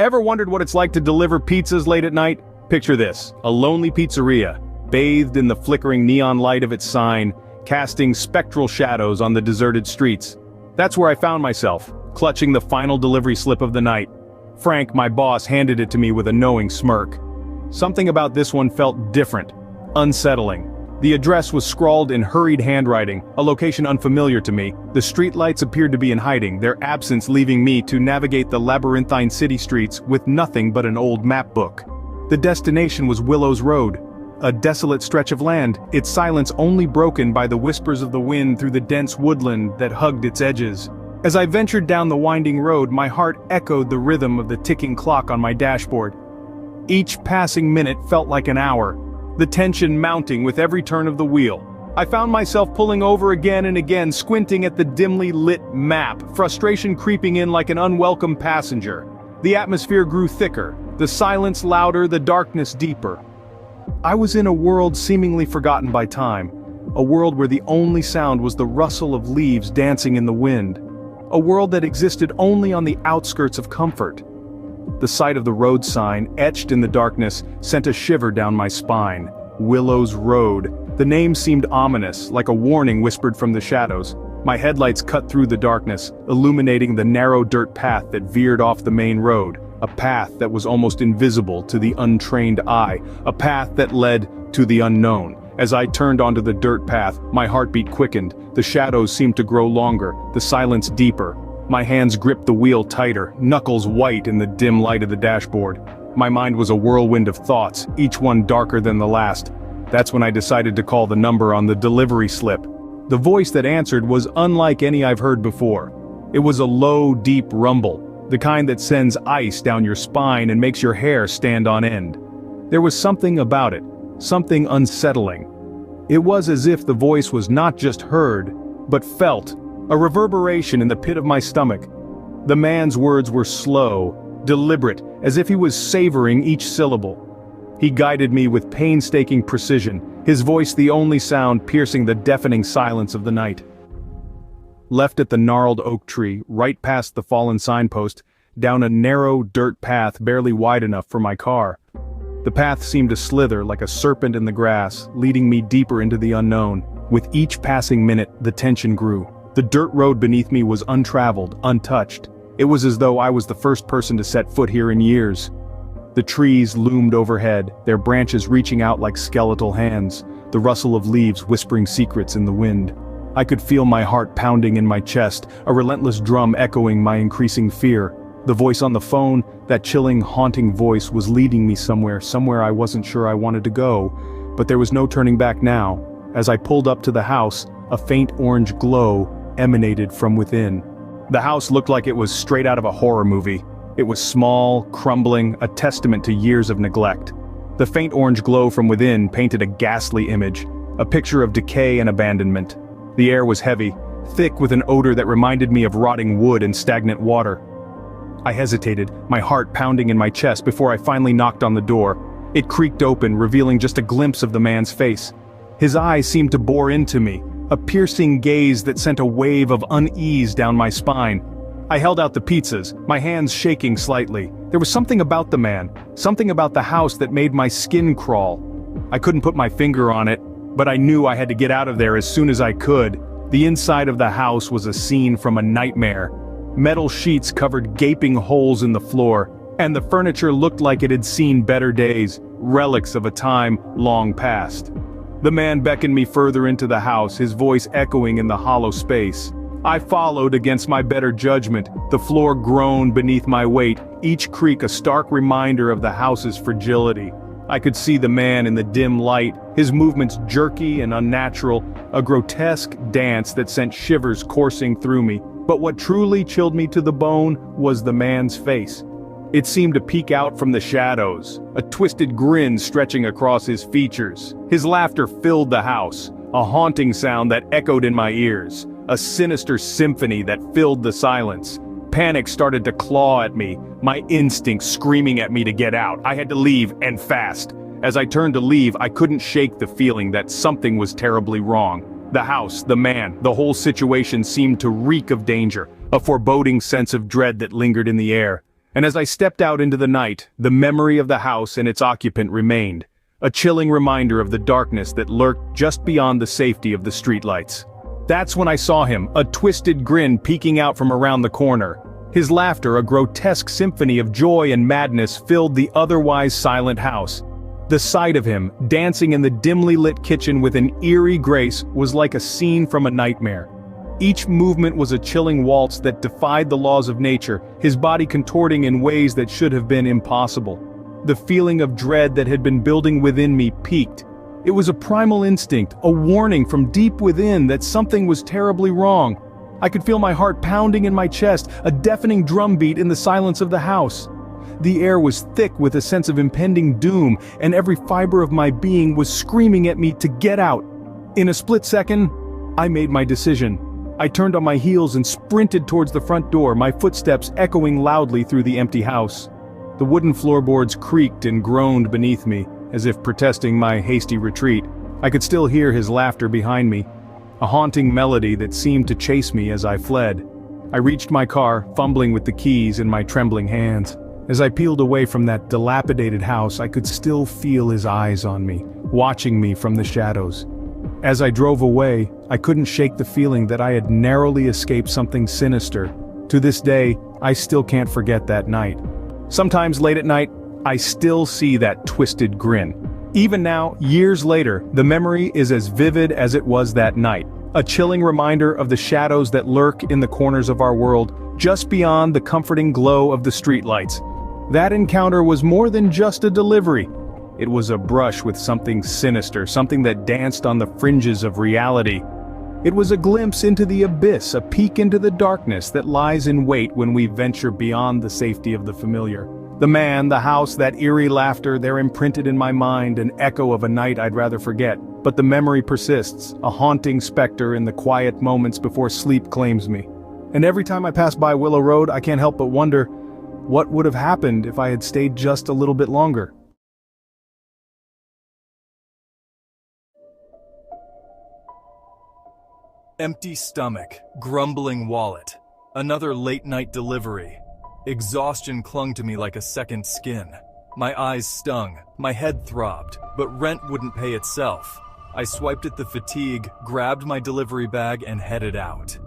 Ever wondered what it's like to deliver pizzas late at night? Picture this, a lonely pizzeria, bathed in the flickering neon light of its sign, casting spectral shadows on the deserted streets. That's where I found myself, clutching the final delivery slip of the night. Frank, my boss, handed it to me with a knowing smirk. Something about this one felt different, unsettling. The address was scrawled in hurried handwriting, a location unfamiliar to me. The streetlights appeared to be in hiding, their absence leaving me to navigate the labyrinthine city streets with nothing but an old map book. The destination was Willows Road, a desolate stretch of land, its silence only broken by the whispers of the wind through the dense woodland that hugged its edges. As I ventured down the winding road, my heart echoed the rhythm of the ticking clock on my dashboard. Each passing minute felt like an hour, the tension mounting with every turn of the wheel. I found myself pulling over again and again, squinting at the dimly lit map, frustration creeping in like an unwelcome passenger. The atmosphere grew thicker, the silence louder, the darkness deeper. I was in a world seemingly forgotten by time, a world where the only sound was the rustle of leaves dancing in the wind, a world that existed only on the outskirts of comfort. The sight of the road sign, etched in the darkness, sent a shiver down my spine. Willows Road. The name seemed ominous, like a warning whispered from the shadows. My headlights cut through the darkness, illuminating the narrow dirt path that veered off the main road, a path that was almost invisible to the untrained eye, a path that led to the unknown. As I turned onto the dirt path, my heartbeat quickened, the shadows seemed to grow longer, the silence deeper. My hands gripped the wheel tighter, knuckles white in the dim light of the dashboard. My mind was a whirlwind of thoughts, each one darker than the last. That's when I decided to call the number on the delivery slip. The voice that answered was unlike any I've heard before. It was a low, deep rumble, the kind that sends ice down your spine and makes your hair stand on end. There was something about it, something unsettling. It was as if the voice was not just heard, but felt, a reverberation in the pit of my stomach. The man's words were slow, deliberate, as if he was savoring each syllable. He guided me with painstaking precision, his voice the only sound piercing the deafening silence of the night. Left at the gnarled oak tree, right past the fallen signpost, down a narrow dirt path barely wide enough for my car. The path seemed to slither like a serpent in the grass, leading me deeper into the unknown. With each passing minute, the tension grew. The dirt road beneath me was untraveled, untouched. It was as though I was the first person to set foot here in years. The trees loomed overhead, their branches reaching out like skeletal hands, the rustle of leaves whispering secrets in the wind. I could feel my heart pounding in my chest, a relentless drum echoing my increasing fear. The voice on the phone, that chilling, haunting voice, was leading me somewhere I wasn't sure I wanted to go, but there was no turning back now. As I pulled up to the house, a faint orange glow emanated from within. The house looked like it was straight out of a horror movie. It was small, crumbling, a testament to years of neglect. The faint orange glow from within painted a ghastly image, a picture of decay and abandonment. The air was heavy, thick with an odor that reminded me of rotting wood and stagnant water. I hesitated, my heart pounding in my chest before I finally knocked on the door. It creaked open, revealing just a glimpse of the man's face. His eyes seemed to bore into me, a piercing gaze that sent a wave of unease down my spine. I held out the pizzas, my hands shaking slightly. There was something about the man, something about the house that made my skin crawl. I couldn't put my finger on it, but I knew I had to get out of there as soon as I could. The inside of the house was a scene from a nightmare. Metal sheets covered gaping holes in the floor, and the furniture looked like it had seen better days, relics of a time long past. The man beckoned me further into the house, his voice echoing in the hollow space. I followed against my better judgment, the floor groaned beneath my weight, each creak a stark reminder of the house's fragility. I could see the man in the dim light, his movements jerky and unnatural, a grotesque dance that sent shivers coursing through me. But what truly chilled me to the bone was the man's face. It seemed to peek out from the shadows, a twisted grin stretching across his features. His laughter filled the house, a haunting sound that echoed in my ears, a sinister symphony that filled the silence. Panic started to claw at me, my instincts screaming at me to get out. I had to leave, and fast. As I turned to leave, I couldn't shake the feeling that something was terribly wrong. The house, the man, the whole situation seemed to reek of danger, a foreboding sense of dread that lingered in the air. And as I stepped out into the night, the memory of the house and its occupant remained, a chilling reminder of the darkness that lurked just beyond the safety of the streetlights. That's when I saw him, a twisted grin peeking out from around the corner. His laughter, a grotesque symphony of joy and madness, filled the otherwise silent house. The sight of him, dancing in the dimly lit kitchen with an eerie grace, was like a scene from a nightmare. Each movement was a chilling waltz that defied the laws of nature, his body contorting in ways that should have been impossible. The feeling of dread that had been building within me peaked. It was a primal instinct, a warning from deep within that something was terribly wrong. I could feel my heart pounding in my chest, a deafening drumbeat in the silence of the house. The air was thick with a sense of impending doom, and every fiber of my being was screaming at me to get out. In a split second, I made my decision. I turned on my heels and sprinted towards the front door, my footsteps echoing loudly through the empty house. The wooden floorboards creaked and groaned beneath me, as if protesting my hasty retreat. I could still hear his laughter behind me, a haunting melody that seemed to chase me as I fled. I reached my car, fumbling with the keys in my trembling hands. As I peeled away from that dilapidated house, I could still feel his eyes on me, watching me from the shadows. As I drove away, I couldn't shake the feeling that I had narrowly escaped something sinister. To this day, I still can't forget that night. Sometimes late at night, I still see that twisted grin. Even now, years later, the memory is as vivid as it was that night. A chilling reminder of the shadows that lurk in the corners of our world, just beyond the comforting glow of the streetlights. That encounter was more than just a delivery. It was a brush with something sinister, something that danced on the fringes of reality. It was a glimpse into the abyss, a peek into the darkness that lies in wait when we venture beyond the safety of the familiar. The man, the house, that eerie laughter, they're imprinted in my mind, an echo of a night I'd rather forget. But the memory persists, a haunting specter in the quiet moments before sleep claims me. And every time I pass by Willow Road, I can't help but wonder, what would have happened if I had stayed just a little bit longer? Empty stomach, grumbling wallet, another late-night delivery. Exhaustion clung to me like a second skin. My eyes stung, my head throbbed, but rent wouldn't pay itself. I swiped at the fatigue, grabbed my delivery bag, and headed out.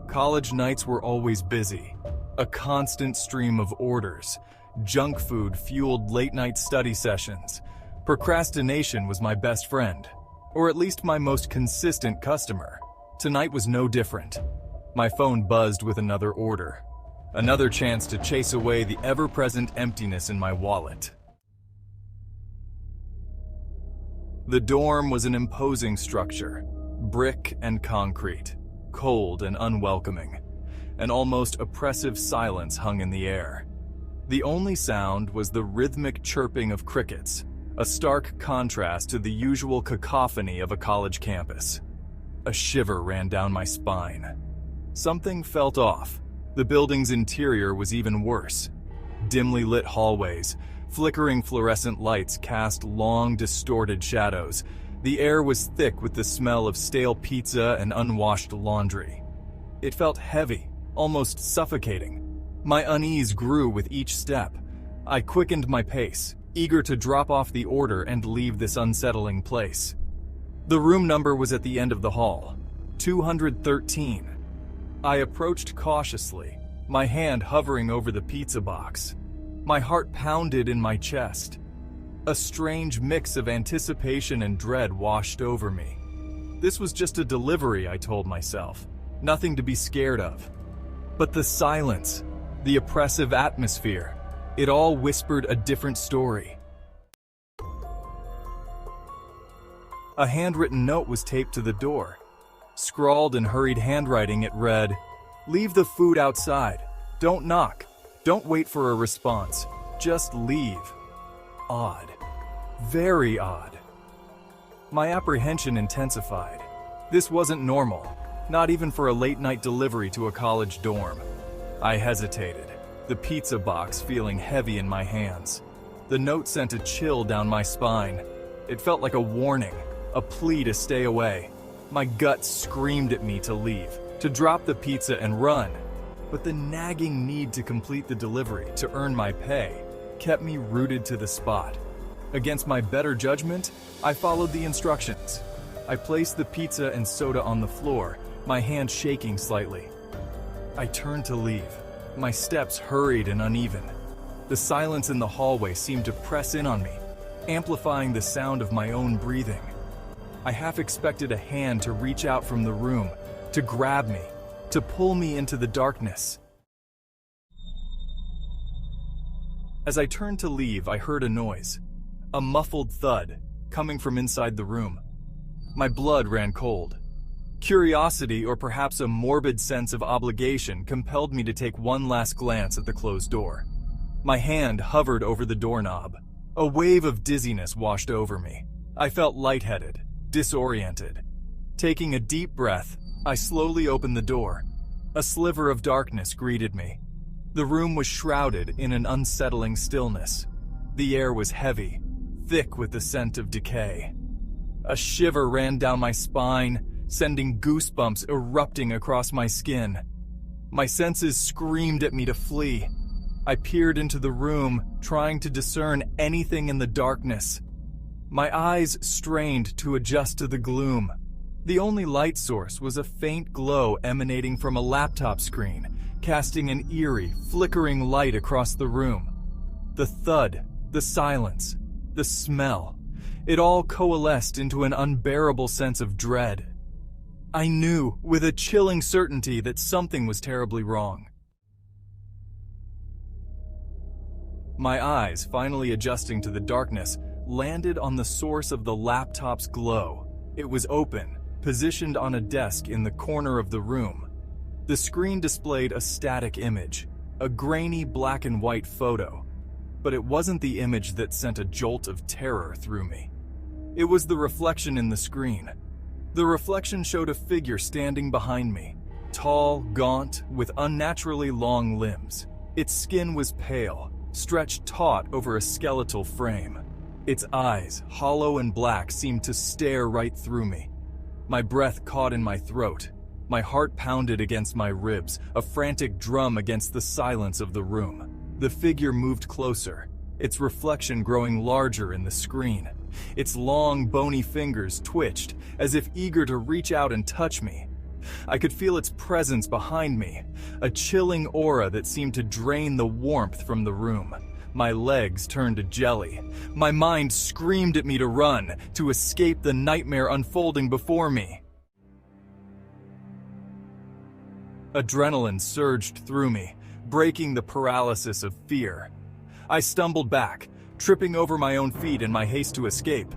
College nights were always busy. A constant stream of orders. Junk food fueled late-night study sessions. Procrastination was my best friend, or at least my most consistent customer. Tonight was no different. My phone buzzed with another order. Another chance to chase away the ever-present emptiness in my wallet. The dorm was an imposing structure, brick and concrete, cold and unwelcoming. An almost oppressive silence hung in the air. The only sound was the rhythmic chirping of crickets, a stark contrast to the usual cacophony of a college campus. A shiver ran down my spine. Something felt off. The building's interior was even worse. Dimly lit hallways, flickering fluorescent lights cast long, distorted shadows. The air was thick with the smell of stale pizza and unwashed laundry. It felt heavy, almost suffocating. My unease grew with each step. I quickened my pace, eager to drop off the order and leave this unsettling place. The room number was at the end of the hall, 213. I approached cautiously, my hand hovering over the pizza box. My heart pounded in my chest. A strange mix of anticipation and dread washed over me. This was just a delivery, I told myself. Nothing to be scared of. But the silence, the oppressive atmosphere, it all whispered a different story. A handwritten note was taped to the door. Scrawled in hurried handwriting, it read, "Leave the food outside. Don't knock. Don't wait for a response. Just leave." Odd. Very odd. My apprehension intensified. This wasn't normal, not even for a late-night delivery to a college dorm. I hesitated, the pizza box feeling heavy in my hands. The note sent a chill down my spine. It felt like a warning, a plea to stay away. My gut screamed at me to leave, to drop the pizza and run. but the nagging need to complete the delivery to earn my pay kept me rooted to the spot. Against my better judgment, I followed the instructions. I placed the pizza and soda on the floor, my hand shaking slightly. I turned to leave. My steps hurried and uneven. The silence in the hallway seemed to press in on me, amplifying the sound of my own breathing. I half expected a hand to reach out from the room, to grab me, to pull me into the darkness. As I turned to leave, I heard a noise, a muffled thud, coming from inside the room. My blood ran cold. Curiosity, or perhaps a morbid sense of obligation, compelled me to take one last glance at the closed door. My hand hovered over the doorknob. A wave of dizziness washed over me. I felt lightheaded, disoriented. Taking a deep breath, I slowly opened the door. A sliver of darkness greeted me. The room was shrouded in an unsettling stillness. The air was heavy, thick with the scent of decay. A shiver ran down my spine, sending goosebumps erupting across my skin. My senses screamed at me to flee. I peered into the room, trying to discern anything in the darkness. My eyes strained to adjust to the gloom. The only light source was a faint glow emanating from a laptop screen, casting an eerie, flickering light across the room. The thud, the silence, the smell, it all coalesced into an unbearable sense of dread. I knew, with a chilling certainty, that something was terribly wrong. My eyes, finally adjusting to the darkness, landed on the source of the laptop's glow. It was open, positioned on a desk in the corner of the room. The screen displayed a static image, a grainy black and white photo. But it wasn't the image that sent a jolt of terror through me. It was the reflection in the screen. The reflection showed a figure standing behind me, tall, gaunt, with unnaturally long limbs. Its skin was pale, stretched taut over a skeletal frame. Its eyes, hollow and black, seemed to stare right through me. My breath caught in my throat. My heart pounded against my ribs, a frantic drum against the silence of the room. The figure moved closer, its reflection growing larger in the screen. Its long, bony fingers twitched, as if eager to reach out and touch me. I could feel its presence behind me, a chilling aura that seemed to drain the warmth from the room. My legs turned to jelly. My mind screamed at me to run, to escape the nightmare unfolding before me. Adrenaline surged through me, breaking the paralysis of fear. I stumbled back, tripping over my own feet in my haste to escape.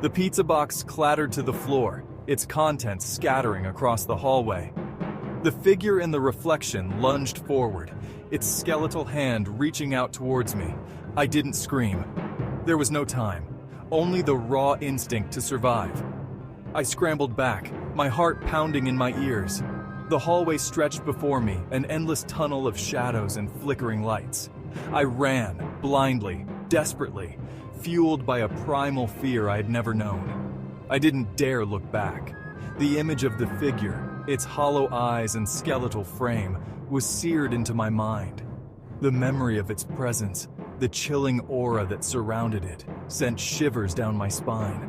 The pizza box clattered to the floor, its contents scattering across the hallway. The figure in the reflection lunged forward, its skeletal hand reaching out towards me. I didn't scream. There was no time, only the raw instinct to survive. I scrambled back, my heart pounding in my ears. The hallway stretched before me, an endless tunnel of shadows and flickering lights. I ran, blindly, desperately, fueled by a primal fear I had never known. I didn't dare look back. The image of the figure, its hollow eyes and skeletal frame, was seared into my mind. The memory of its presence, the chilling aura that surrounded it, sent shivers down my spine.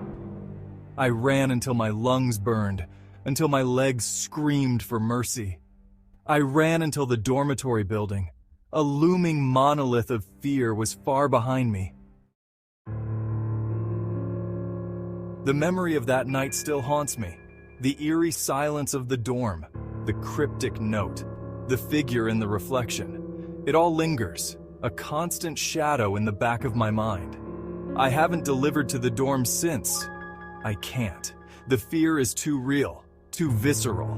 I ran until my lungs burned, until my legs screamed for mercy. I ran until the dormitory building, a looming monolith of fear, was far behind me. The memory of that night still haunts me. The eerie silence of the dorm, the cryptic note, the figure in the reflection. It all lingers, a constant shadow in the back of my mind. I haven't delivered to the dorm since. I can't. The fear is too real, too visceral.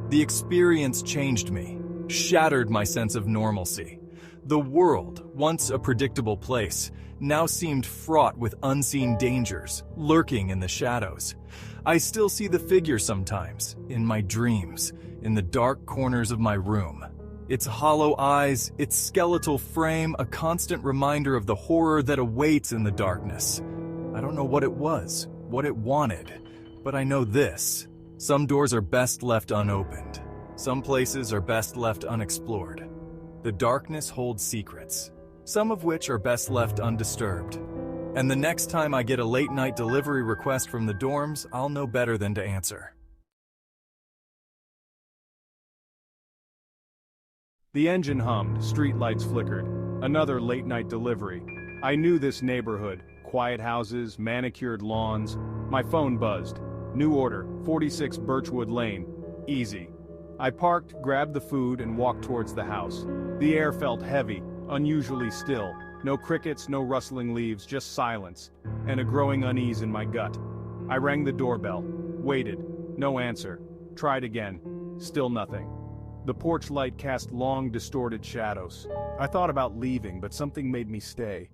The experience changed me, shattered my sense of normalcy. The world, once a predictable place, now seemed fraught with unseen dangers, lurking in the shadows. I still see the figure sometimes, in my dreams, in the dark corners of my room. Its hollow eyes, its skeletal frame, a constant reminder of the horror that awaits in the darkness. I don't know what it was, what it wanted, but I know this: some doors are best left unopened. Some places are best left unexplored. The darkness holds secrets, some of which are best left undisturbed. And the next time I get a late-night delivery request from the dorms, I'll know better than to answer. The engine hummed, streetlights flickered. Another late-night delivery. I knew this neighborhood. Quiet houses, manicured lawns. My phone buzzed. New order, 46 Birchwood Lane. Easy. I parked, grabbed the food, and walked towards the house. The air felt heavy, unusually still. No crickets, no rustling leaves, just silence, and a growing unease in my gut. I rang the doorbell, waited, no answer, tried again, still nothing. The porch light cast long, distorted shadows. I thought about leaving, but something made me stay.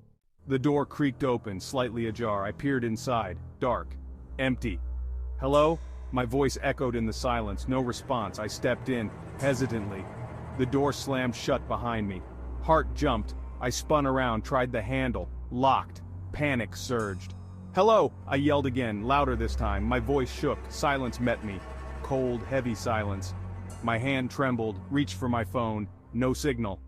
The door creaked open, slightly ajar. I peered inside, dark, empty. Hello? My voice echoed in the silence, no response. I stepped in, hesitantly. The door slammed shut behind me. Heart jumped. I spun around, tried the handle, locked. Panic surged. Hello! I yelled again, louder this time. My voice shook, silence met me. Cold, heavy silence. My hand trembled, reached for my phone, no signal.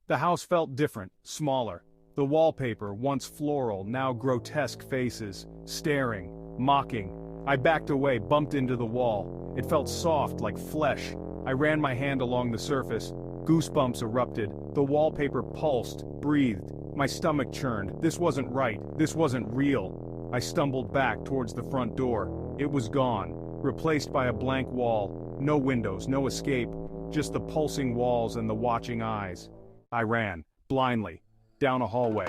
The house felt different, smaller. The wallpaper, once floral, now grotesque faces, staring, mocking. I backed away, bumped into the wall. It felt soft, like flesh. I ran my hand along the surface. Goosebumps erupted. The wallpaper pulsed, breathed. My stomach churned. This wasn't right. This wasn't real. I stumbled back towards the front door. It was gone, replaced by a blank wall. No windows, no escape. Just the pulsing walls and the watching eyes. I ran, blindly, down a hallway.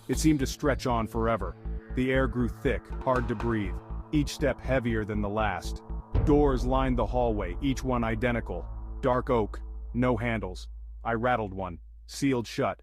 It seemed to stretch on forever. The air grew thick, hard to breathe. Each step heavier than the last. Doors lined the hallway, each one identical. Dark oak, no handles. I rattled one, sealed shut.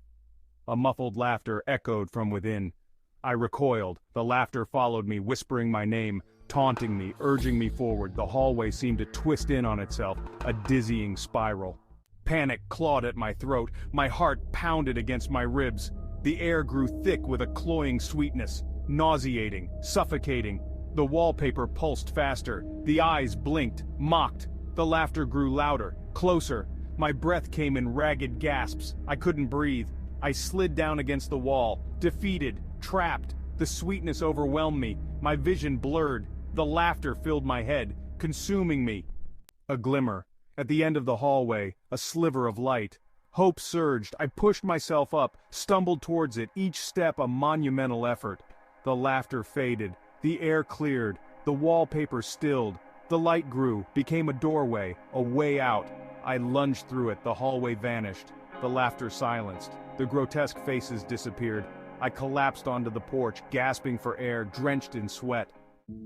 A muffled laughter echoed from within. I recoiled. The laughter followed me, whispering my name, taunting me, urging me forward. The hallway seemed to twist in on itself, a dizzying spiral. Panic clawed at my throat. My heart pounded against my ribs. The air grew thick with a cloying sweetness, nauseating, suffocating. The wallpaper pulsed faster. The eyes blinked, mocked. The laughter grew louder, closer. My breath came in ragged gasps. I couldn't breathe. I slid down against the wall, defeated, trapped. The sweetness overwhelmed me. My vision blurred. The laughter filled my head, consuming me. A glimmer. At the end of the hallway, a sliver of light. Hope surged. I pushed myself up, stumbled towards it, each step a monumental effort. The laughter faded. The air cleared. The wallpaper stilled. The light grew, became a doorway, a way out. I lunged through it. The hallway vanished. The laughter silenced. The grotesque faces disappeared. I collapsed onto the porch, gasping for air, drenched in sweat.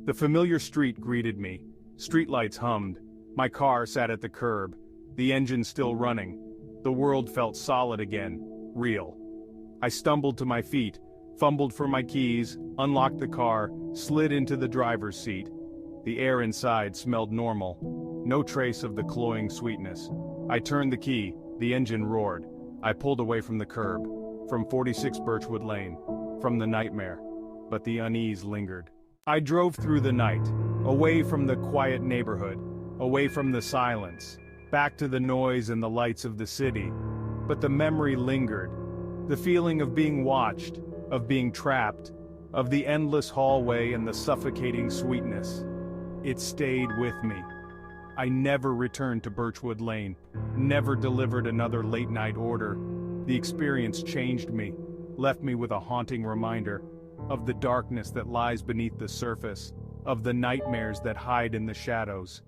The familiar street greeted me. Streetlights hummed. My car sat at the curb. The engine still running. The world felt solid again, real. I stumbled to my feet, fumbled for my keys, unlocked the car, slid into the driver's seat. The air inside smelled normal. No trace of the cloying sweetness. I turned the key. The engine roared. I pulled away from the curb, from 46 Birchwood Lane, from the nightmare. But the unease lingered. I drove through the night, away from the quiet neighborhood, away from the silence, back to the noise and the lights of the city. But the memory lingered. The feeling of being watched, of being trapped, of the endless hallway and the suffocating sweetness. It stayed with me. I never returned to Birchwood Lane, never delivered another late-night order. The experience changed me, left me with a haunting reminder of the darkness that lies beneath the surface, of the nightmares that hide in the shadows.